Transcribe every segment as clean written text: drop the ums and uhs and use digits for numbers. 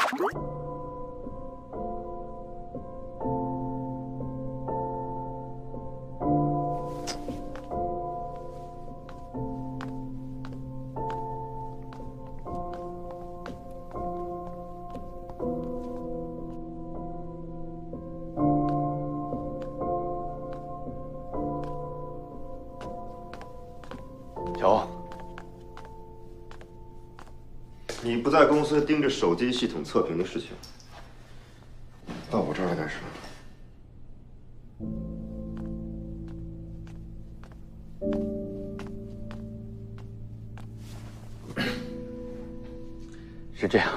小欧，你不在公司盯着手机系统测评的事情，到我这儿来干什么？是这样，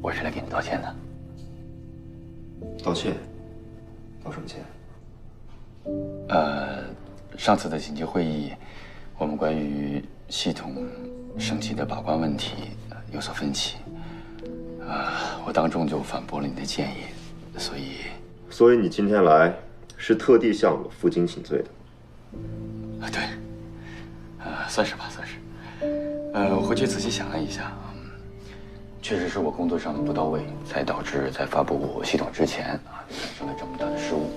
我是来给你道歉的。道歉？道什么歉？上次的紧急会议，我们关于系统升级的把关问题有所分歧，我当众就反驳了你的建议，所以你今天来是特地向我负荆请罪的？对，算是吧，算是。我回去仔细想了一下，确实是我工作上的不到位，才导致在发布系统之前产生了这么大的失误。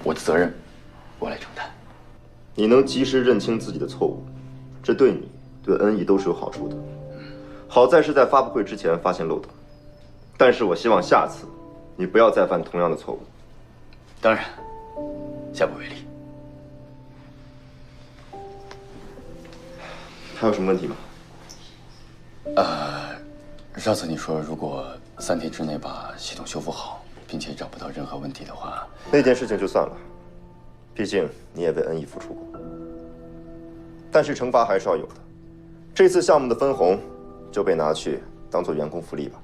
我的责任，我来承担。你能及时认清自己的错误，这对你、对恩义都是有好处的。好在是在发布会之前发现漏洞，但是我希望下次你不要再犯同样的错误。当然，下不为例。还有什么问题吗？上次你说如果3天之内把系统修复好，并且找不到任何问题的话，那件事情就算了，毕竟你也为恩义付出过。但是惩罚还是要有的。这次项目的分红就被拿去当做员工福利吧。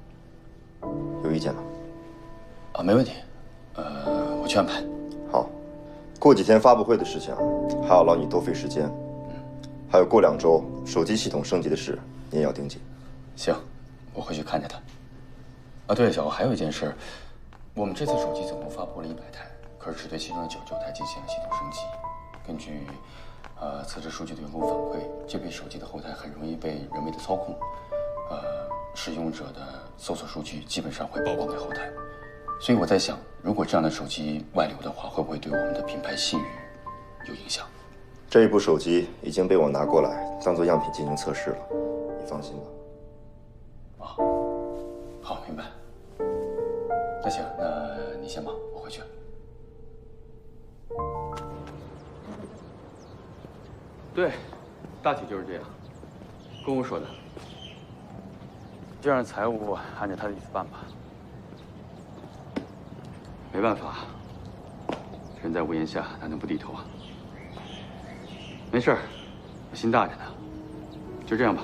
有意见吗？没问题。我去安排。好，过几天发布会的事情还要劳你多费时间。还有过2周手机系统升级的事，你也要盯紧。行，我回去看着他。对了，小欧，还有一件事，我们这次手机总共发布了100台，可是只对其中的99台进行了系统升级。根据测试数据的员工反馈，这批手机的后台很容易被人为的操控，使用者的搜索数据基本上会曝光给后台。所以我在想，如果这样的手机外流的话，会不会对我们的品牌信誉有影响？这一部手机已经被我拿过来当做样品进行测试了，你放心吧。好，明白。那行，那你先忙，我回去。对，大体就是这样。公务说的，就让财务按照他的意思办吧。没办法，人在屋檐下，哪能不低头啊？没事儿，我心大着呢。就这样吧。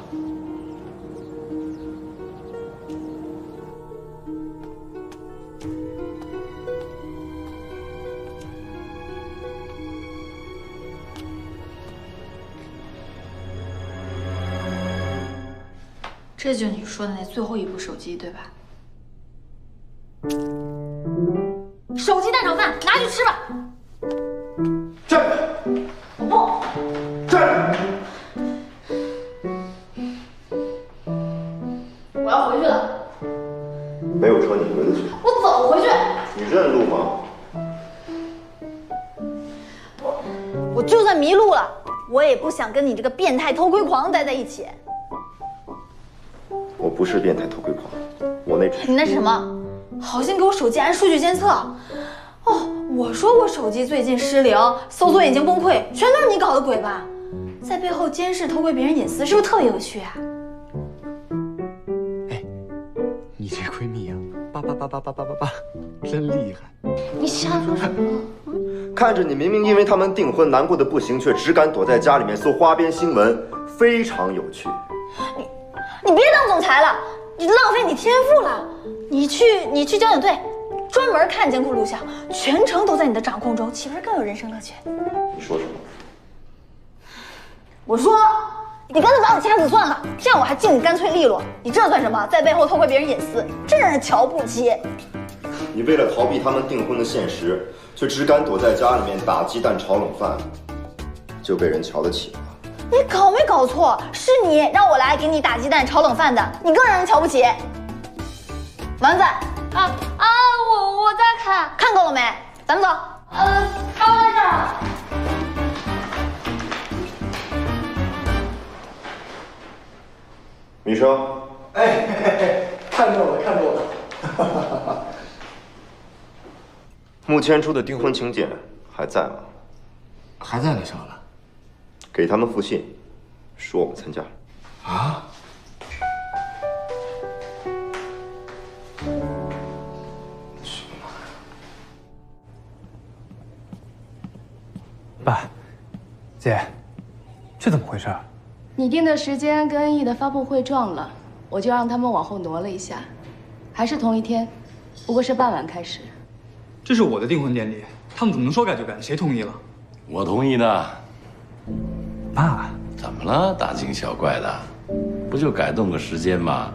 这就是你说的那最后一部手机，对吧？手机蛋炒饭，拿去吃吧。站着！我不。站着！我要回去了。没有车你回得去？我走回去。你认路吗？我就算迷路了，我也不想跟你这个变态偷窥狂待在一起。我不是变态偷窥狂，我那只……你那是什么？好心给我手机安数据监测。哦，我说我手机最近失灵，搜索引擎崩溃，全都是你搞的鬼吧？在背后监视偷窥别人隐私，是不是特别有趣啊？哎，你这闺蜜啊，叭，真厉害！你瞎说什么？看着你明明因为他们订婚难过的不行，却只敢躲在家里面搜花边新闻，非常有趣。你别当总裁了，你浪费你天赋了。你去交警队，专门看监控录像，全程都在你的掌控中，岂不是更有人生乐趣？你说什么？我说，你干脆把我掐死算了，这样我还敬你干脆利落。你这算什么？在背后偷窥别人隐私，真让人瞧不起。你为了逃避他们订婚的现实，却只敢躲在家里面打鸡蛋炒冷饭，就被人瞧得起了。你搞没搞错？是你让我来给你打鸡蛋炒冷饭的，你更让人瞧不起。丸子，我在看。看够了没？咱们走。刚在这儿。米生，看中了，看中了。穆千初的订婚请柬还在吗？还在那上呢。给他们复信，说我们参加。啊？爸，姐，这怎么回事？你定的时间跟恩义的发布会撞了，我就让他们往后挪了一下，还是同一天，不过是傍晚开始。这是我的订婚典礼，他们怎么能说改就改？谁同意了？我同意的。爸，怎么了？大惊小怪的，不就改动个时间吗？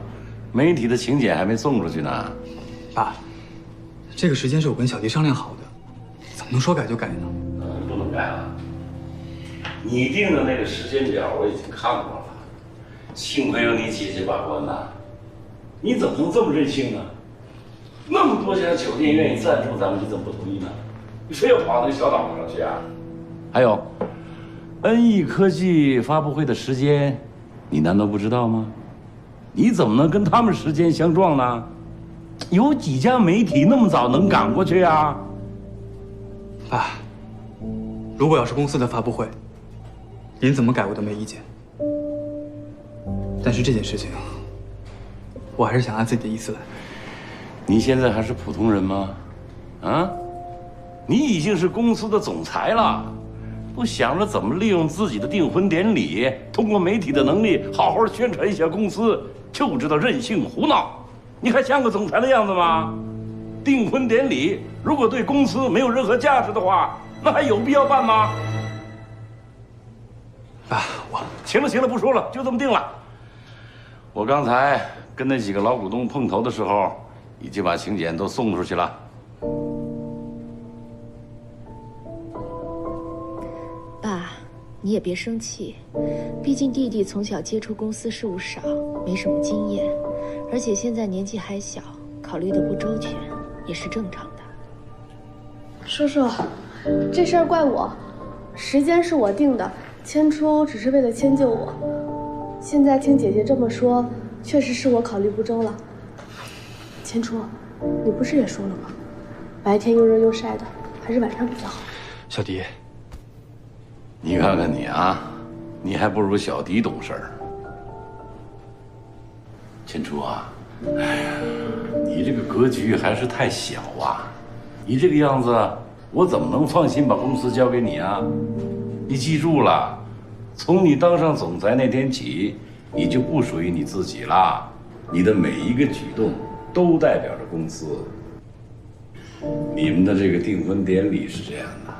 媒体的请柬还没送出去呢。爸，这个时间是我跟小迪商量好的，怎么能说改就改呢？不能改了。你定的那个时间表我已经看过了，幸亏有你姐姐把关呐。你怎么能这么任性呢？那么多家酒店愿意赞助咱们，你怎么不同意呢？你非要跑那个小岛上去啊？还有，恩义科技发布会的时间，你难道不知道吗？你怎么能跟他们时间相撞呢？有几家媒体那么早能赶过去啊？爸，如果要是公司的发布会，您怎么改我都没意见。但是这件事情，我还是想按自己的意思来。你现在还是普通人吗？啊？你已经是公司的总裁了，不想着怎么利用自己的订婚典礼，通过媒体的能力好好宣传一下公司，就知道任性胡闹。你还像个总裁的样子吗？订婚典礼如果对公司没有任何价值的话，那还有必要办吗？爸，我行了行了，不说了，就这么定了。我刚才跟那几个老股东碰头的时候，已经把请柬都送出去了。爸，你也别生气，毕竟弟弟从小接触公司事务少，没什么经验，而且现在年纪还小，考虑的不周全，也是正常的。叔叔，这事儿怪我，时间是我定的，千初只是为了迁就我。现在听姐姐这么说，确实是我考虑不周了。千初，你不是也说了吗？白天又热又晒的，还是晚上比较好。小迪，你看看你啊，你还不如小迪懂事儿。千初啊，哎呀，你这个格局还是太小啊！你这个样子，我怎么能放心把公司交给你啊？你记住了，从你当上总裁那天起，你就不属于你自己了。你的每一个举动都代表着公司。你们的这个订婚典礼是这样的，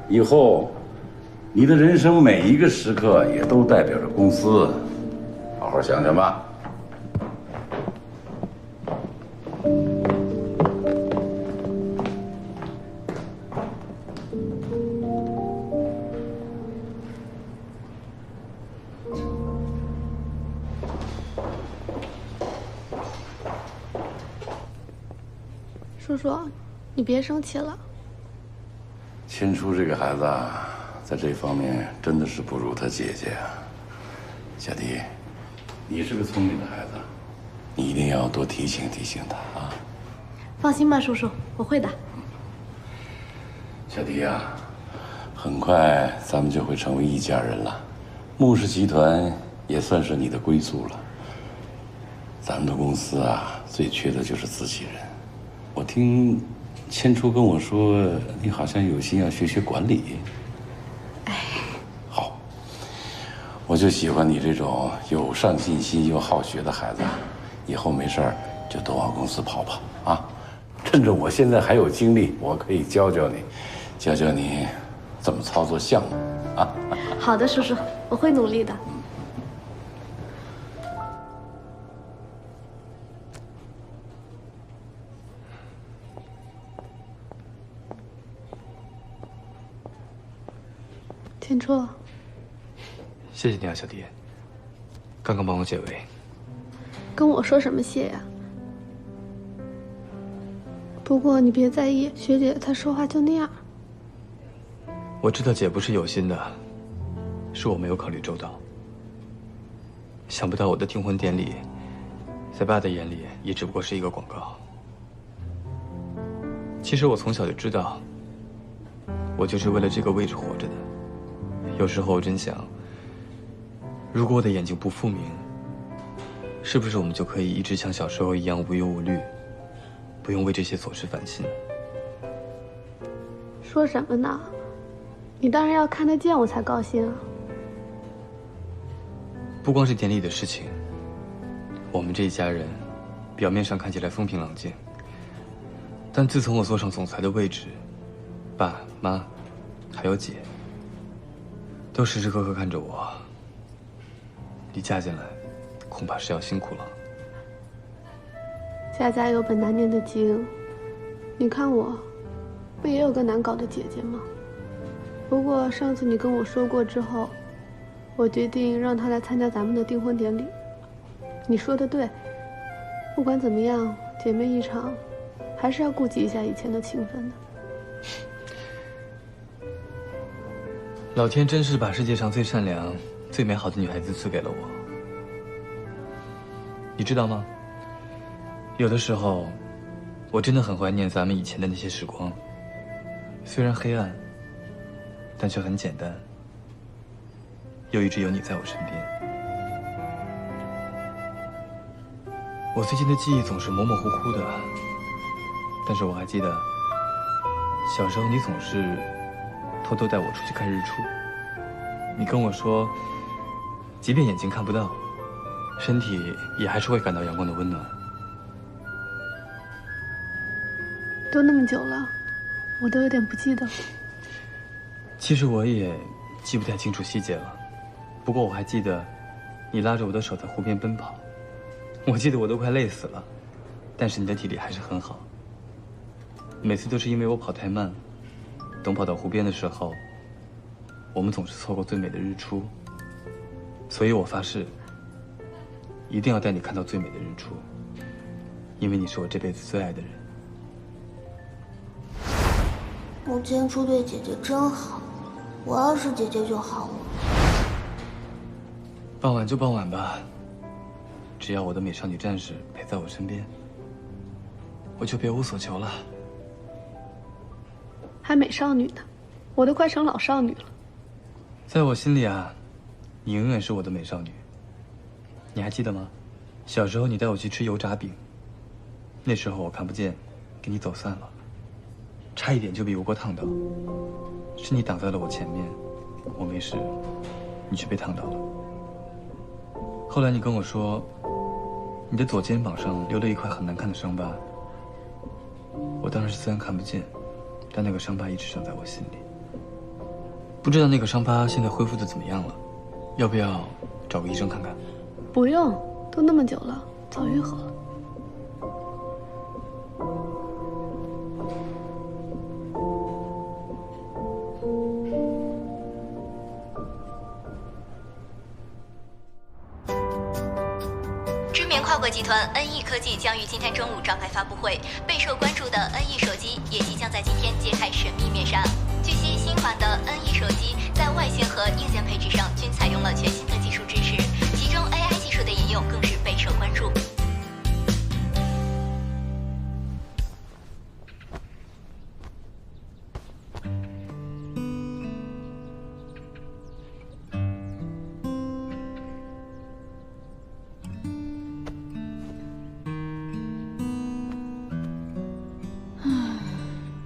以后你的人生每一个时刻也都代表着公司，好好想想吧。叔叔，你别生气了。千初这个孩子啊，在这方面真的是不如他姐姐啊。小迪，你是个聪明的孩子，你一定要多提醒提醒他啊。放心吧，叔叔，我会的。小迪啊，很快咱们就会成为一家人了，穆氏集团也算是你的归宿了。咱们的公司啊，最缺的就是自己人。我听千初跟我说，你好像有心要学学管理。好，我就喜欢你这种有上进心又好学的孩子。以后没事儿就多往公司跑跑啊！趁着我现在还有精力，我可以教教你，教教你怎么操作项目啊！好的，叔叔，我会努力的。千初，谢谢你啊，小迪，刚刚帮我解围。跟我说什么谢呀？不过你别在意，学姐她说话就那样。我知道姐不是有心的，是我没有考虑周到。想不到我的订婚典礼，在爸的眼里也只不过是一个广告。其实我从小就知道，我就是为了这个位置活着的。有时候我真想，如果我的眼睛不复明，是不是我们就可以一直像小时候一样无忧无虑，不用为这些琐事烦心？说什么呢？你当然要看得见我才高兴啊！不光是典礼的事情，我们这一家人，表面上看起来风平浪静，但自从我坐上总裁的位置，爸妈，还有姐，都时时刻刻看着我。你嫁进来，恐怕是要辛苦了。家家有本难念的经，你看我，不也有个难搞的姐姐吗？不过上次你跟我说过之后，我决定让她来参加咱们的订婚典礼。你说的对，不管怎么样，姐妹一场，还是要顾及一下以前的情分的。老天真是把世界上最善良、最美好的女孩子赐给了我。你知道吗？有的时候，我真的很怀念咱们以前的那些时光。虽然黑暗，但却很简单，又一直有你在我身边。我最近的记忆总是模模糊糊的，但是我还记得，小时候你总是偷偷带我出去看日出。你跟我说，即便眼睛看不到，身体也还是会感到阳光的温暖。都那么久了，我都有点不记得了。其实我也记不太清楚细节了，不过我还记得，你拉着我的手在湖边奔跑，我记得我都快累死了，但是你的体力还是很好。每次都是因为我跑太慢，等跑到湖边的时候，我们总是错过最美的日出。所以我发誓，一定要带你看到最美的日出，因为你是我这辈子最爱的人。木千初对姐姐真好，我要是姐姐就好了。傍晚就傍晚吧，只要我的美少女战士陪在我身边，我就别无所求了。还美少女呢，我都快成老少女了。在我心里啊，你永远是我的美少女。你还记得吗？小时候你带我去吃油炸饼，那时候我看不见，给你走散了，差一点就被油锅烫到，是你挡在了我前面，我没事，你却被烫到了。后来你跟我说，你的左肩膀上留了一块很难看的伤疤。我当时虽然看不见，但那个伤疤一直伤在我心里。不知道那个伤疤现在恢复的怎么样了，要不要找个医生看看？不用，都那么久了，早愈合了。知名跨国集团恩义科技将于今天中午召开发布会，备受关注的恩义手机也即将在今天揭开神秘面纱。据悉，新款的恩义手机在外形和硬件配置上均采用了全新的技术支持，其中 AI 技术的应用更是备受关注。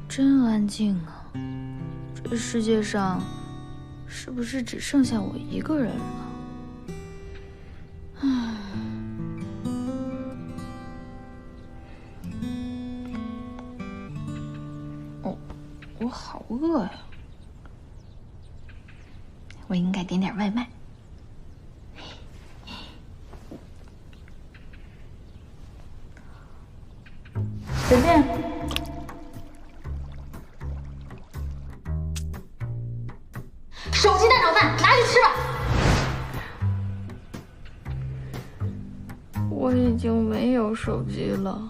真安静啊！这世界上是不是只剩下我一个人了？哦，我好饿呀！我应该点点外卖。随便。手机蛋炒饭，拿去吃吧。我已经没有手机了。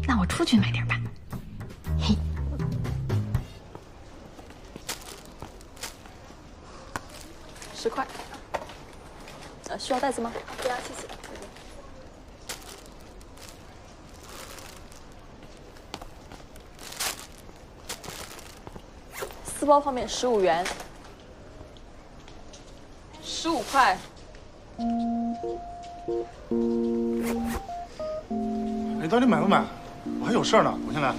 那我出去买点吧。嘿。10块。需要袋子吗？不要，谢谢。4包泡面15元，15块。你到底买不买？我还有事儿呢，我先来。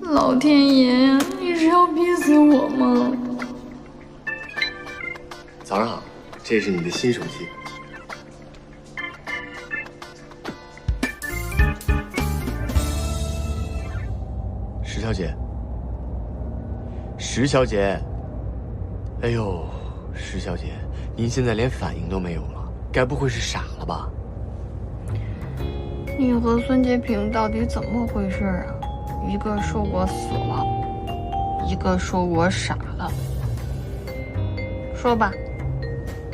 老天爷呀，你是要逼死我吗？早上好，这是你的新手机。石小姐，石小姐，哎呦，石小姐，您现在连反应都没有了，该不会是傻了吧？你和孙洁平到底怎么回事啊？一个说我死了，一个说我傻了。说吧，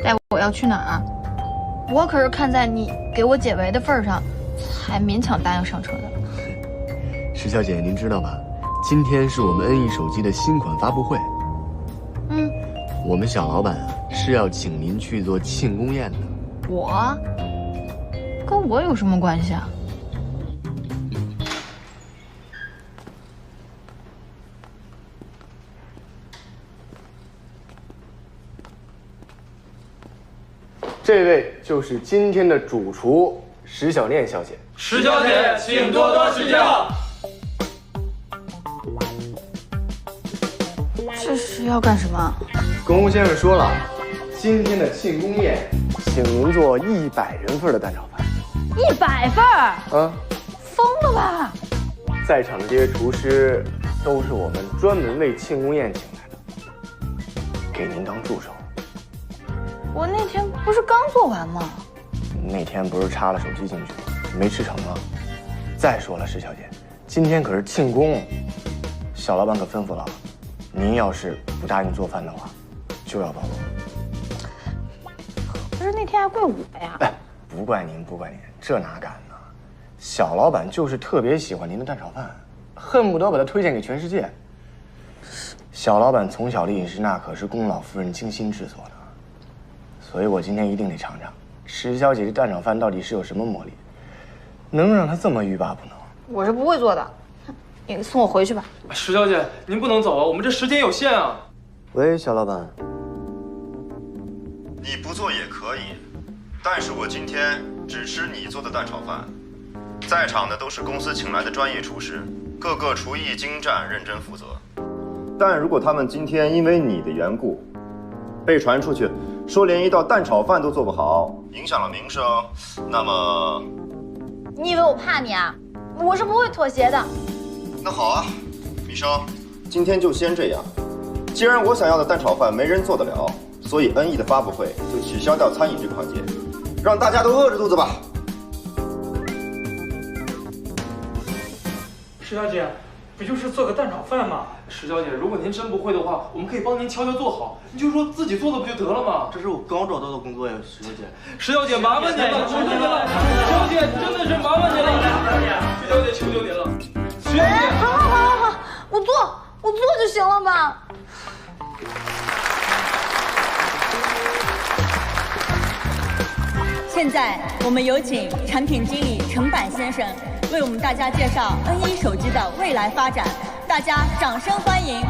带我要去哪儿？我可是看在你给我解围的份上，才勉强答应上车的。石小姐，您知道吧？今天是我们恩义手机的新款发布会。我们小老板啊是要请您去做庆功宴的。我？跟我有什么关系啊？这位就是今天的主厨石小念小姐。石小姐，请多多指教。这是要干什么？公务先生说了，今天的庆功宴，请您做100人份的蛋炒饭。100份儿？疯了吧！在场的这些厨师都是我们专门为庆功宴请来的，给您当助手。我那天不是刚做完吗？那天不是插了手机进去，没吃成吗？再说了，石小姐，今天可是庆功，小老板可吩咐了，您要是不答应做饭的话，就要报工。可是那天还怪我呀！哎，不怪您，不怪您，这哪敢呢？小老板就是特别喜欢您的蛋炒饭，恨不得把它推荐给全世界。小老板从小的饮食那可是宫老夫人精心制作的，所以我今天一定得尝尝石小姐这蛋炒饭到底是有什么魔力，能让她这么欲罢不能。我是不会做的，你送我回去吧。石小姐，您不能走啊，我们这时间有限啊。喂，小老板，你不做也可以，但是我今天只吃你做的蛋炒饭。在场的都是公司请来的专业厨师，个个厨艺精湛，认真负责。但如果他们今天因为你的缘故，被传出去说连一道蛋炒饭都做不好，影响了名声，那么……你以为我怕你啊？我是不会妥协的。那好啊，米生，今天就先这样。既然我想要的蛋炒饭没人做得了，所以恩义的发布会就取消掉餐饮这个环节，让大家都饿着肚子吧。石小姐，不就是做个蛋炒饭吗？石小姐，如果您真不会的话，我们可以帮您悄悄做好，你就说自己做的不就得了吗？这是我刚找到的工作呀，石小姐。石小姐，麻烦您了，求求您了，石小姐，真的是麻烦您了，石小姐，求求您了，石小姐。好，我做就行了吧？现在我们有请产品经理程柏先生为我们大家介绍恩一手机的未来发展，大家掌声欢迎。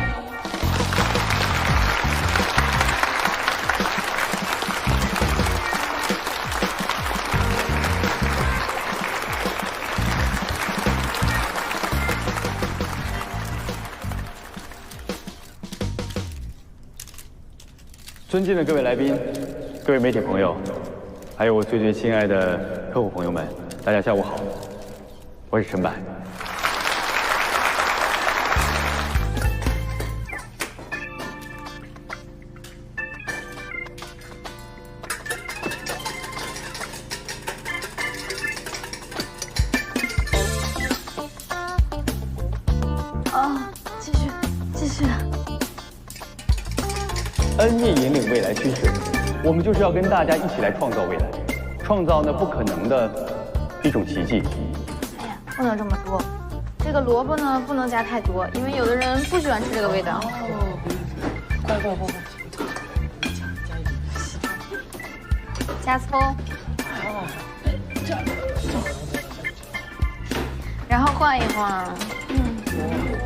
尊敬的各位来宾，各位媒体朋友，还有我最最亲爱的客户朋友们，大家下午好，我是陈柏。继续。恩义引领未来趋势，我们就是要跟大家一起来创造未来，创造那不可能的一种奇迹。哎呀，不能这么多，这个萝卜呢不能加太多，因为有的人不喜欢吃这个味道。快！加葱，然后晃一晃。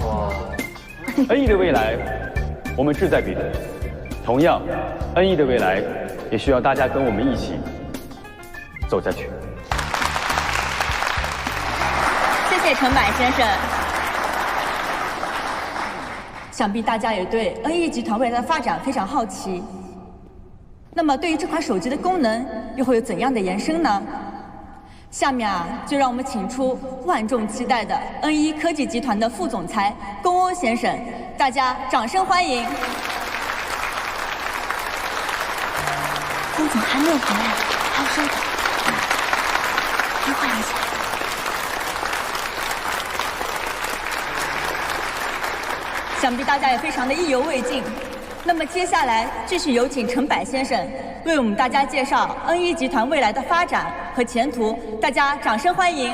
哇！恩义的未来，我们志在必得。同样，恩义的未来也需要大家跟我们一起走下去。谢谢程柏先生。想必大家也对恩义集团未来的发展非常好奇。那么，对于这款手机的功能又会有怎样的延伸呢？下面就让我们请出万众期待的恩一科技集团的副总裁龚欧先生，大家掌声欢迎。龚总还没有回来，还要稍等。电话来起来。想必大家也非常的意犹未尽。那么接下来继续有请程柏先生为我们大家介绍恩一集团未来的发展和前途，大家掌声欢迎。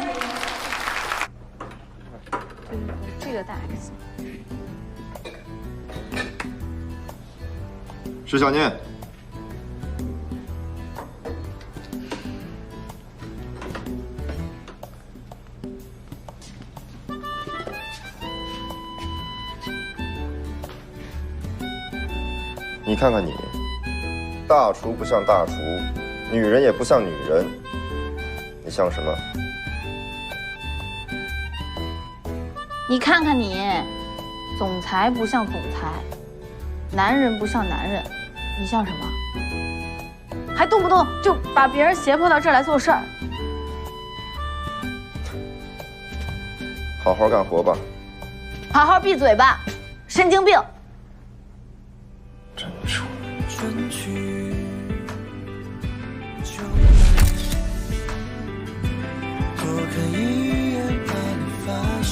这个大 X。石小念，你看看你，大厨不像大厨，女人也不像女人，你像什么？你看看你，总裁不像总裁，男人不像男人，你像什么？还动不动就把别人胁迫到这儿来做事儿。好好干活吧。好好闭嘴吧，神经病！真蠢。春去秋来，多看一眼，怕你发现。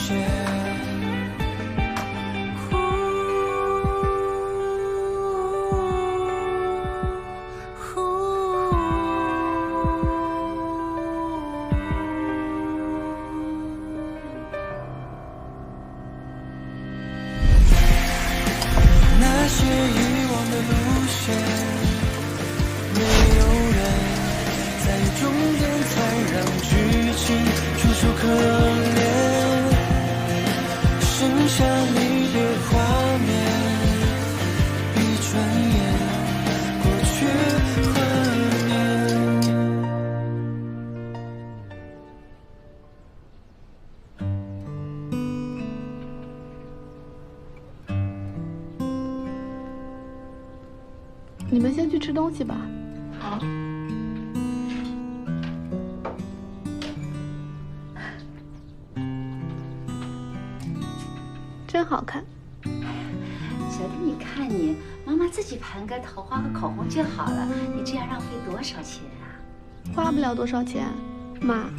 那些遗忘的路线，没有人在终点才让剧情楚楚可怜，剩下离别画面，一转眼过去怀念。你们先去吃东西吧。好。真好看。小弟，你看你，妈妈自己盘个桃花和口红就好了，你这样浪费多少钱啊？花不了多少钱，妈，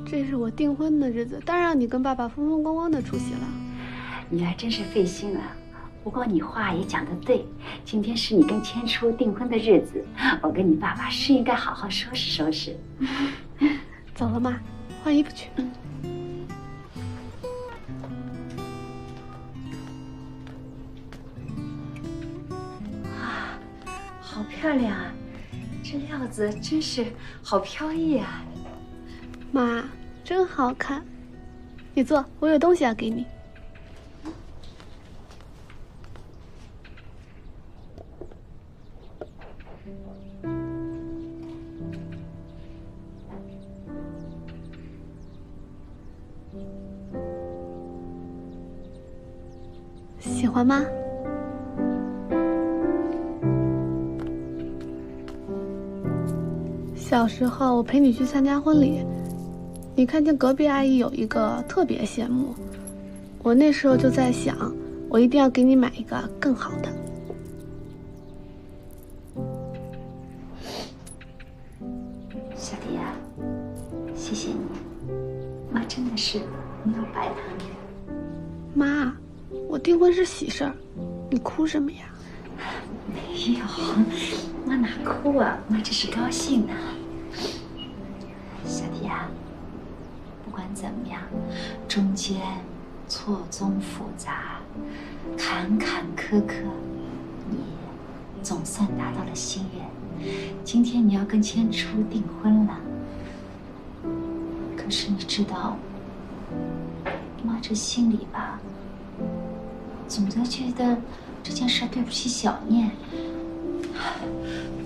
这是我订婚的日子，当然让你跟爸爸风风光光的出席了。女儿真是费心了。不过你话也讲得对，今天是你跟千初订婚的日子，我跟你爸爸是应该好好收拾收拾。走了，妈，换衣服去。哇，好漂亮啊！这料子真是好飘逸啊！妈，真好看。你坐，我有东西要给你。喜欢吗？小时候我陪你去参加婚礼，你看见隔壁阿姨有一个特别羡慕，我那时候就在想，我一定要给你买一个更好的。小迪啊，谢谢你，妈真的是没有白疼你。妈，我订婚是喜事儿，你哭什么呀？没有，妈哪哭啊？妈这是高兴呢。小迪啊，不管怎么样，中间错综复杂，坎坎坷坷，你总算达到了心愿。今天你要跟千初订婚了。可是你知道，妈这心里吧，总在觉得这件事对不起小念，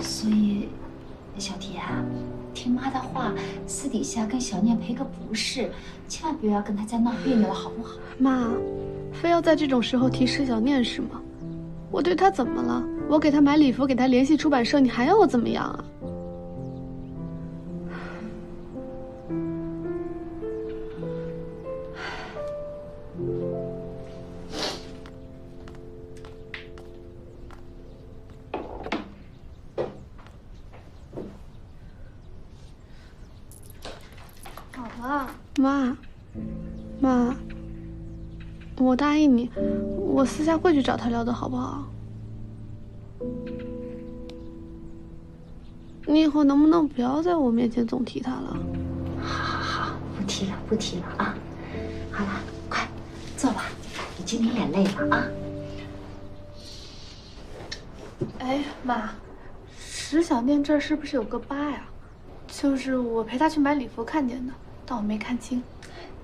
所以小迪啊，听妈的话，私底下跟小念赔个不是，千万不要跟他再闹别扭了，好不好？妈，非要在这种时候提施小念是吗？我对他怎么了？我给他买礼服，给他联系出版社，你还要我怎么样啊？妈，我答应你，我私下会去找他聊的，好不好？你以后能不能不要在我面前总提他了？好，不提了啊！好了，快坐吧，你今天也累了啊。哎，妈，石小念这儿是不是有个疤呀？就是我陪她去买礼服看见的，但我没看清。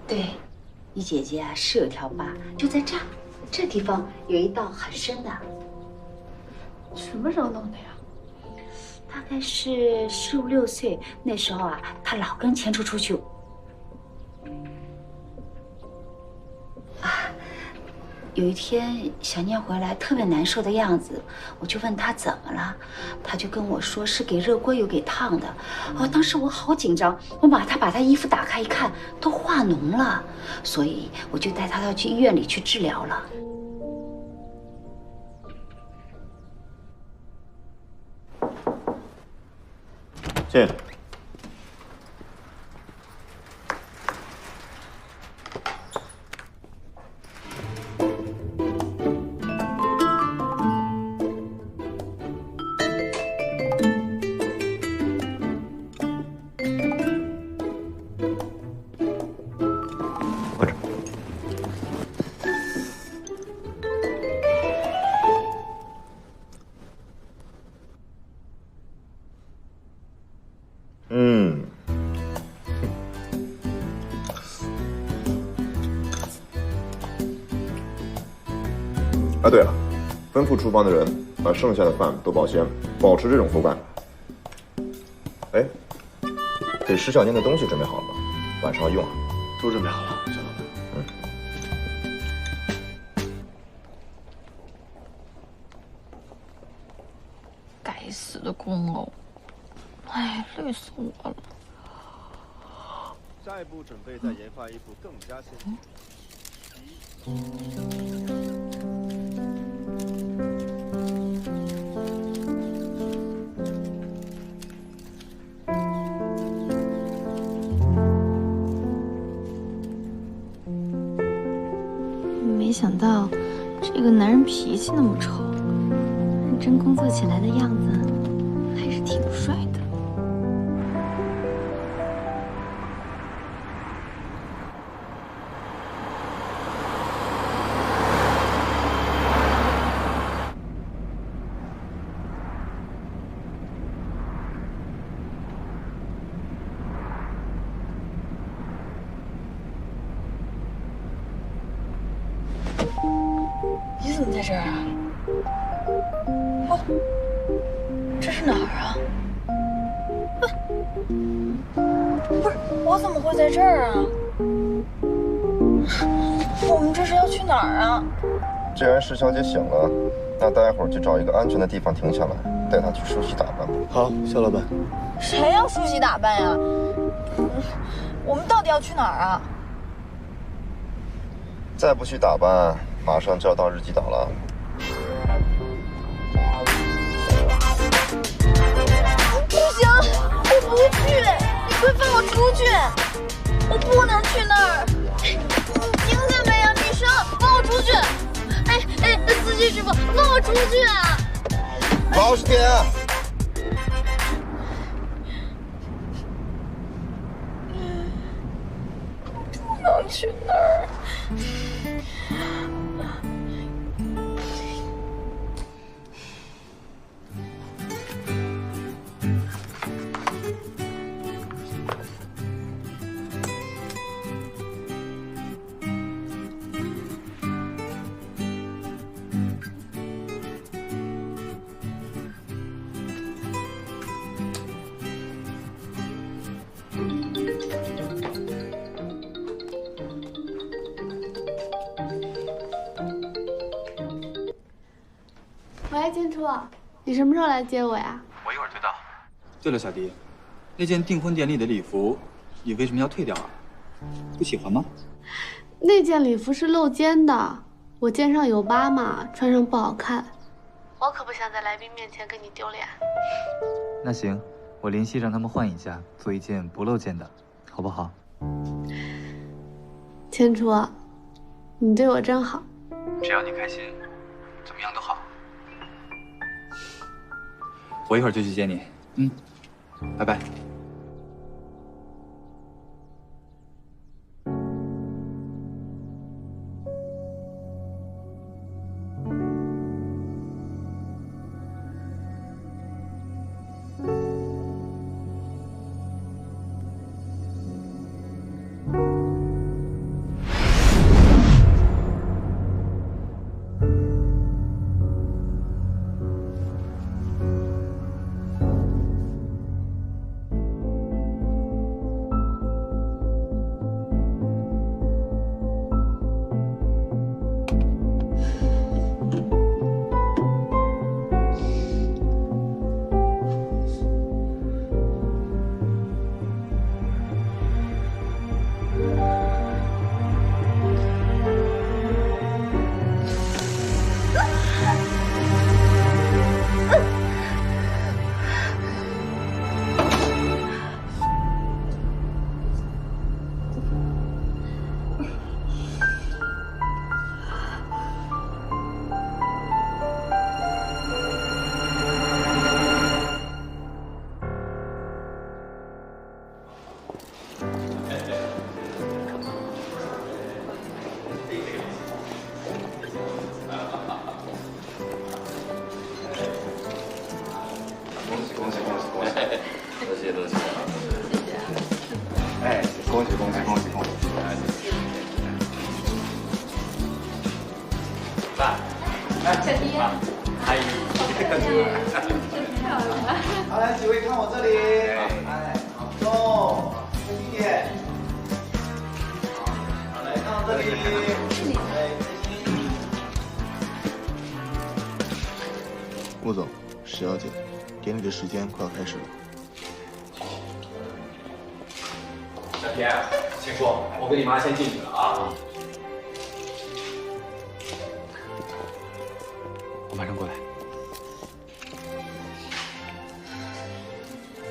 对，你姐姐啊是有条疤，就在这儿，这地方有一道很深的。什么时候弄的呀？大概是15、16岁那时候啊，她老跟钱出去。有一天小念回来特别难受的样子，我就问她怎么了，她就跟我说是给热锅油给烫的。当时我好紧张，我把她衣服打开一看，都化脓了，所以我就带她要去医院里去治疗了。进。对了，吩咐厨房的人把剩下的饭都保鲜，保持这种口感。哎，给石小念的东西准备好了吗？晚上要用啊。都准备好了，小老板。该死的公偶，哎，累死我了。下一步准备再研发一部更加先进。没想到这个男人脾气那么臭，认真工作起来的样子还是挺帅的。你怎么在这儿啊？哦，这是哪儿啊？不是，我怎么会在这儿啊？我们这是要去哪儿啊？既然石小姐醒了，那待会儿就找一个安全的地方停下来，带她去梳洗打扮吧。好，肖老板。谁要梳洗打扮呀？我们到底要去哪儿啊？再不去打扮，马上就要到日基岛了。不行，我不去！你快放我出去！我不能去那儿！你听见没呀，女生，放我出去！哎，司机师傅，放我出去啊！保持点。不能去那儿。喂，金初，你什么时候来接我呀？我一会儿就到。对了，小迪，那件订婚典礼的礼服，你为什么要退掉啊？不喜欢吗？那件礼服是露肩的，我肩上有疤嘛，穿上不好看。我可不想在来宾面前跟你丢脸。那行，我联系让他们换一下，做一件不露肩的，好不好？千初，你对我真好。只要你开心，怎么样都好。我一会儿就去接你。拜拜。好，来几位看我这里，好重，低点，好，来看我这里，穆总，石小姐，典礼的时间快要开始了。小田，请说，我跟你妈先进去了啊。我马上过来。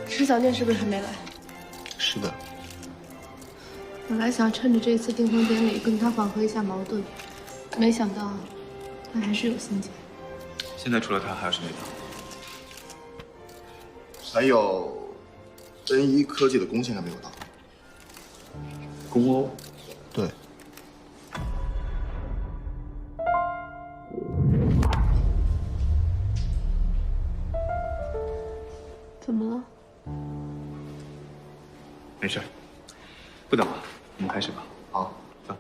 石小念是不是还没来？是的。本来想趁着这次订婚典礼跟他缓和一下矛盾，没想到他还是有心结。现在除了他还有谁没到？还有 N1科技的工现在没有到。公欧？对。怎么了？没事，不等了，我们开始吧。好，走。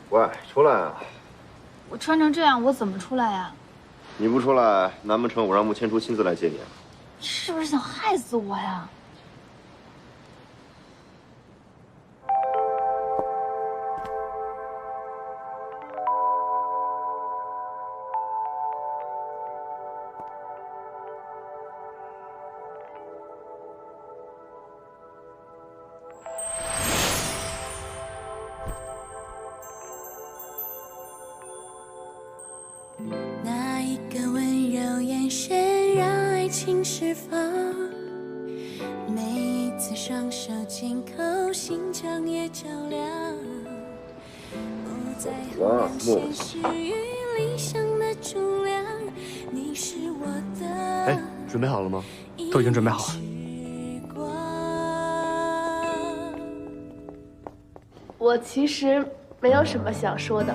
喂，出来啊！我穿成这样，我怎么出来呀？你不出来，难不成我让穆千初亲自来接你啊？你是不是想害死我呀？那一个温柔眼神让爱情释放，每一次双手紧扣，心肠也较量。不在乎现实与理想的重量，你是我的。哎，准备好了吗？都已经准备好了。我其实没有什么想说的，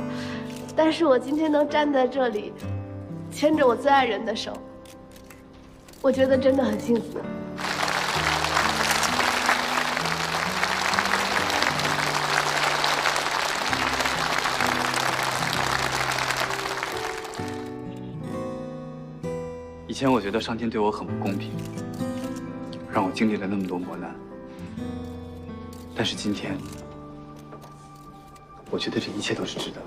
但是我今天能站在这里，牵着我最爱人的手，我觉得真的很幸福。以前我觉得上天对我很不公平，让我经历了那么多磨难。但是今天，我觉得这一切都是值得的。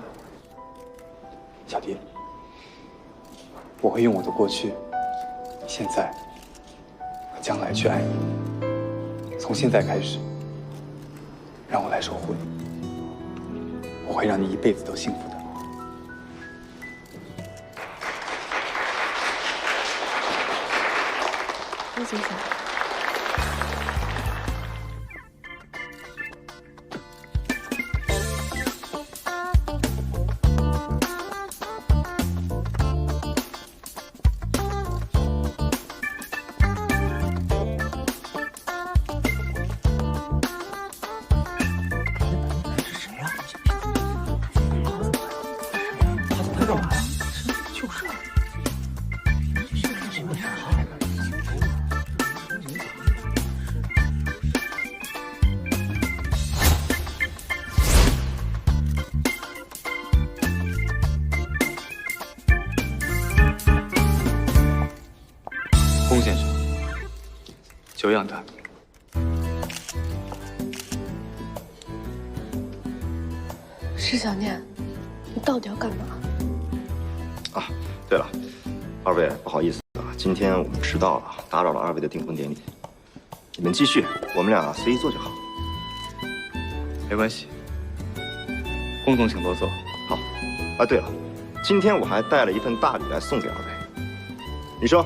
小迪，我会用我的过去、现在和将来去爱你。从现在开始，让我来守护你，我会让你一辈子都幸福的。陆先生。龚先生，久仰大名。施小念，你到底要干嘛？啊，对了，二位不好意思啊，今天我们迟到了，打扰了二位的订婚典礼。你们继续，我们俩随意坐就好。没关系，龚总请多坐。好。啊，对了，今天我还带了一份大礼来送给二位。你说。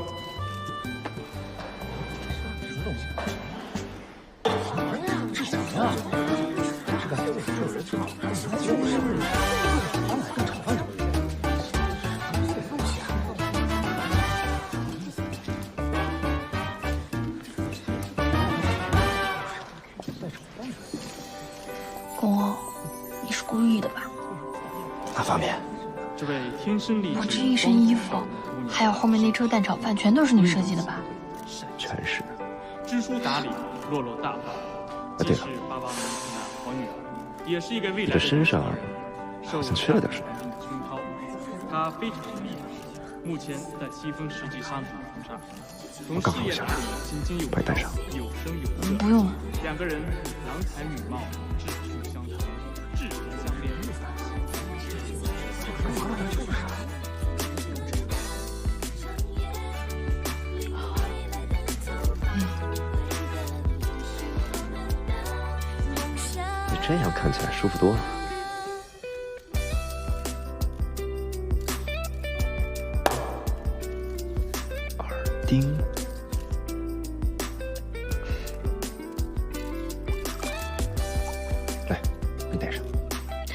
公公，你是故意的吧？哪方面？这位天生丽质，我这一身衣服，还有后面那车蛋炒饭，全都是你设计的吧？全是。知书达理，落落大方，既是爸爸们的好女儿，也是一个未来的。你的身上好像缺了点什么。她非常厉害，目前在西风世纪商场上，我刚好下来，把你带上。有声有色。不用了。两个人郎才女貌，志趣相投，志同相恋。你这样看起来舒服多了。耳钉。来，你戴上。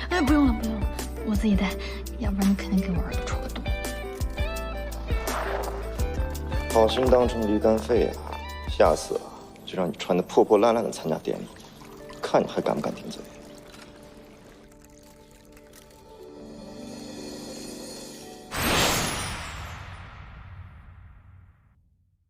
哎，不用了，不用了，我自己戴，要不然你肯定给我耳朵戳个洞。好心当成驴肝肺啊！下次啊，就让你穿得破破烂烂的参加典礼，看你还敢不敢顶嘴。